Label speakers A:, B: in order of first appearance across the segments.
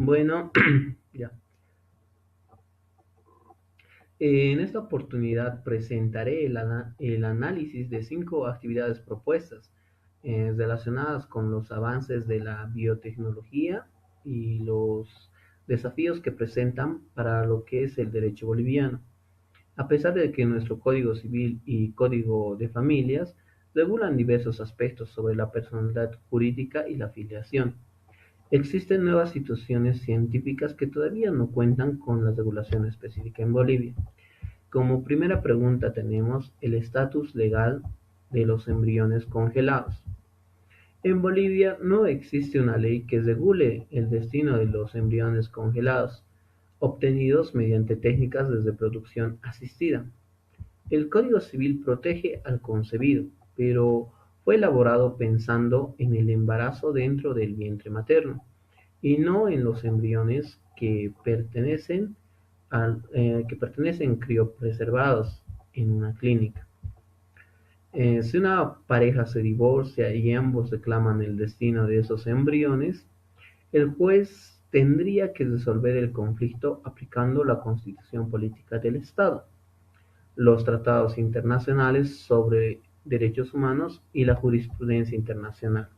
A: Bueno, ya. En esta oportunidad presentaré el análisis de 5 actividades propuestas relacionadas con los avances de la biotecnología y los desafíos que presentan para lo que es el derecho boliviano. A pesar de que nuestro Código Civil y Código de Familias regulan diversos aspectos sobre la personalidad jurídica y la filiación, existen nuevas situaciones científicas que todavía no cuentan con la regulación específica en Bolivia. Como primera pregunta tenemos el estatus legal de los embriones congelados. En Bolivia no existe una ley que regule el destino de los embriones congelados, obtenidos mediante técnicas de reproducción asistida. El Código Civil protege al concebido, pero fue elaborado pensando en el embarazo dentro del vientre materno y no en los embriones que pertenecen criopreservados en una clínica. Si una pareja se divorcia y ambos reclaman el destino de esos embriones, el juez tendría que resolver el conflicto aplicando la Constitución Política del Estado, los tratados internacionales sobre derechos humanos y la jurisprudencia internacional.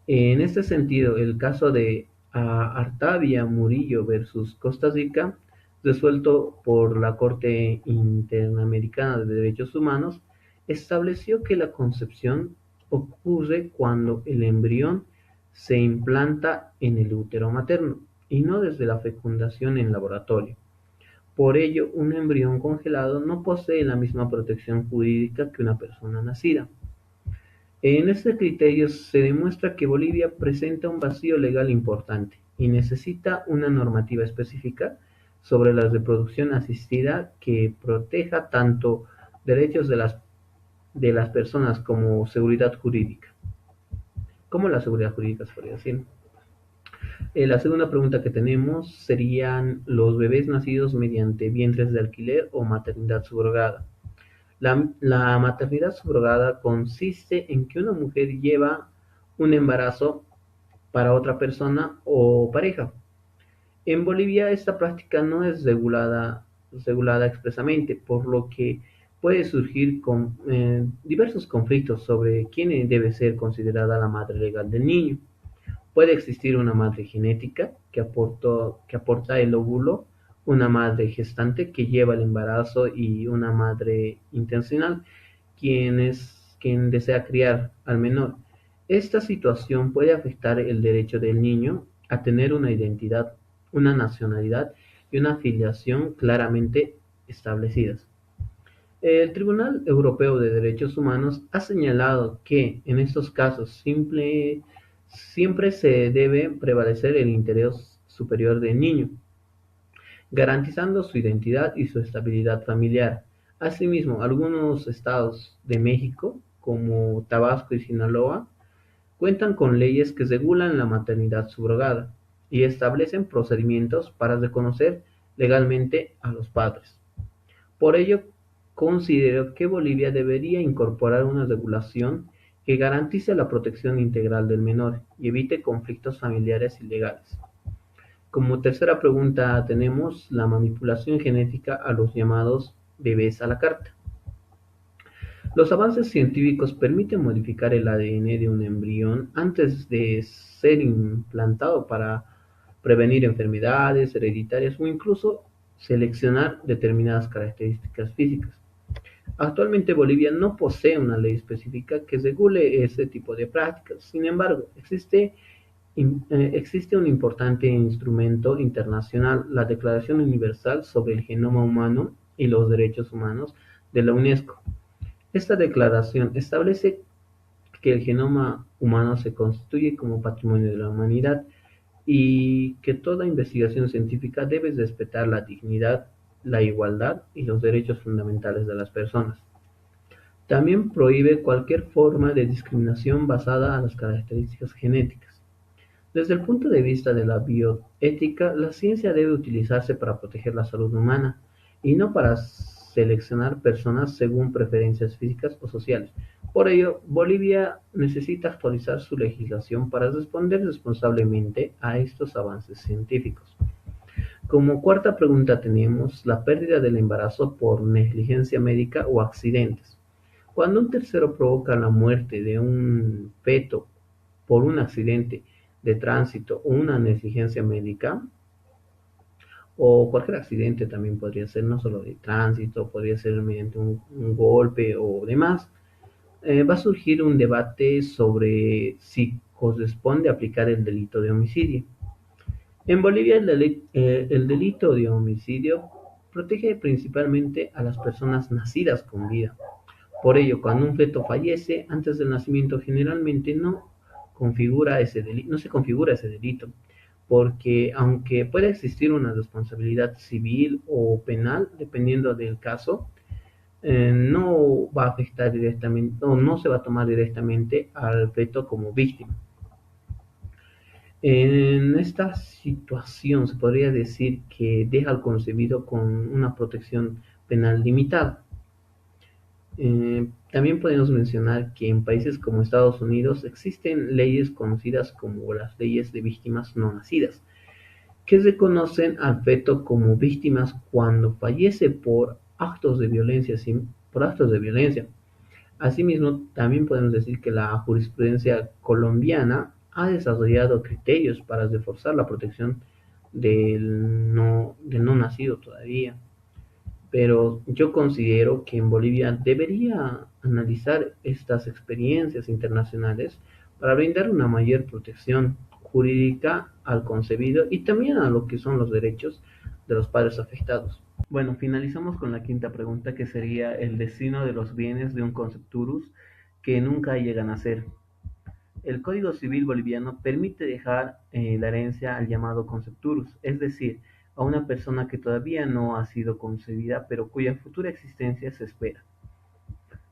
A: En este sentido, el caso de Artavia Murillo versus Costa Rica, resuelto por la Corte Interamericana de Derechos Humanos, estableció que la concepción ocurre cuando el embrión se implanta en el útero materno y no desde la fecundación en laboratorio. Por ello, un embrión congelado no posee la misma protección jurídica que una persona nacida. En este criterio se demuestra que Bolivia presenta un vacío legal importante y necesita una normativa específica sobre la reproducción asistida que proteja tanto derechos de las personas como seguridad jurídica, como la seguridad jurídica se podría decir. La segunda pregunta que tenemos serían los bebés nacidos mediante vientres de alquiler o maternidad subrogada. La maternidad subrogada consiste en que una mujer lleva un embarazo para otra persona o pareja. En Bolivia esta práctica no es regulada expresamente, por lo que puede surgir diversos conflictos sobre quién debe ser considerada la madre legal del niño. Puede existir una madre genética que aporta el óvulo, una madre gestante que lleva el embarazo y una madre intencional, quien desea criar al menor. Esta situación puede afectar el derecho del niño a tener una identidad, una nacionalidad y una filiación claramente establecidas. El Tribunal Europeo de Derechos Humanos ha señalado que en estos casos siempre se debe prevalecer el interés superior del niño, garantizando su identidad y su estabilidad familiar. Asimismo, algunos estados de México, como Tabasco y Sinaloa, cuentan con leyes que regulan la maternidad subrogada y establecen procedimientos para reconocer legalmente a los padres. Por ello, considero que Bolivia debería incorporar una regulación que garantice la protección integral del menor y evite conflictos familiares y legales. Como tercera pregunta tenemos la manipulación genética a los llamados bebés a la carta. Los avances científicos permiten modificar el ADN de un embrión antes de ser implantado para prevenir enfermedades hereditarias o incluso seleccionar determinadas características físicas. Actualmente Bolivia no posee una ley específica que regule ese tipo de prácticas. Sin embargo, existe un importante instrumento internacional, la Declaración Universal sobre el Genoma Humano y los Derechos Humanos de la UNESCO. Esta declaración establece que el genoma humano se constituye como patrimonio de la humanidad y que toda investigación científica debe respetar la dignidad, la igualdad y los derechos fundamentales de las personas. También prohíbe cualquier forma de discriminación basada en las características genéticas. Desde el punto de vista de la bioética, la ciencia debe utilizarse para proteger la salud humana y no para seleccionar personas según preferencias físicas o sociales. Por ello, Bolivia necesita actualizar su legislación para responder responsablemente a estos avances científicos. Como cuarta pregunta tenemos la pérdida del embarazo por negligencia médica o accidentes. Cuando un tercero provoca la muerte de un feto por un accidente de tránsito o una negligencia médica, o cualquier accidente también podría ser, no solo de tránsito, podría ser mediante un golpe o demás, va a surgir un debate sobre si corresponde aplicar el delito de homicidio. En Bolivia, el delito de homicidio protege principalmente a las personas nacidas con vida. Por ello, cuando un feto fallece antes del nacimiento, generalmente no se configura ese delito, porque aunque pueda existir una responsabilidad civil o penal, dependiendo del caso, no va a afectar directamente o no se va a tomar directamente al feto como víctima. En esta situación se podría decir que deja al concebido con una protección penal limitada. También podemos mencionar que en países como Estados Unidos existen leyes conocidas como las leyes de víctimas no nacidas, que reconocen al feto como víctimas cuando fallece por actos de violencia. Asimismo, también podemos decir que la jurisprudencia colombiana ha desarrollado criterios para reforzar la protección del no nacido todavía. Pero yo considero que en Bolivia debería analizar estas experiencias internacionales para brindar una mayor protección jurídica al concebido y también a lo que son los derechos de los padres afectados. Bueno, finalizamos con la quinta pregunta, que sería el destino de los bienes de un concepturus que nunca llegan a ser. El Código Civil boliviano permite dejar la herencia al llamado concepturus, es decir, a una persona que todavía no ha sido concebida, pero cuya futura existencia se espera.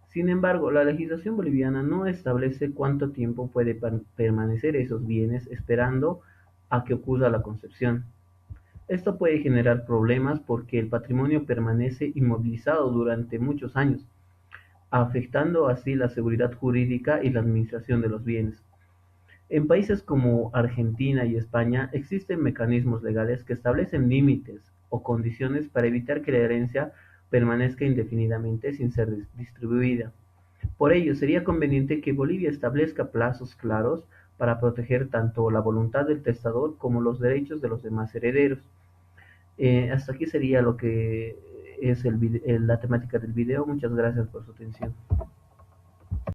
A: Sin embargo, la legislación boliviana no establece cuánto tiempo puede permanecer esos bienes esperando a que ocurra la concepción. Esto puede generar problemas porque el patrimonio permanece inmovilizado durante muchos años, afectando así la seguridad jurídica y la administración de los bienes. En países como Argentina y España existen mecanismos legales que establecen límites o condiciones para evitar que la herencia permanezca indefinidamente sin ser distribuida. Por ello, sería conveniente que Bolivia establezca plazos claros para proteger tanto la voluntad del testador como los derechos de los demás herederos. Hasta aquí sería lo que es la temática del video. Muchas gracias por su atención.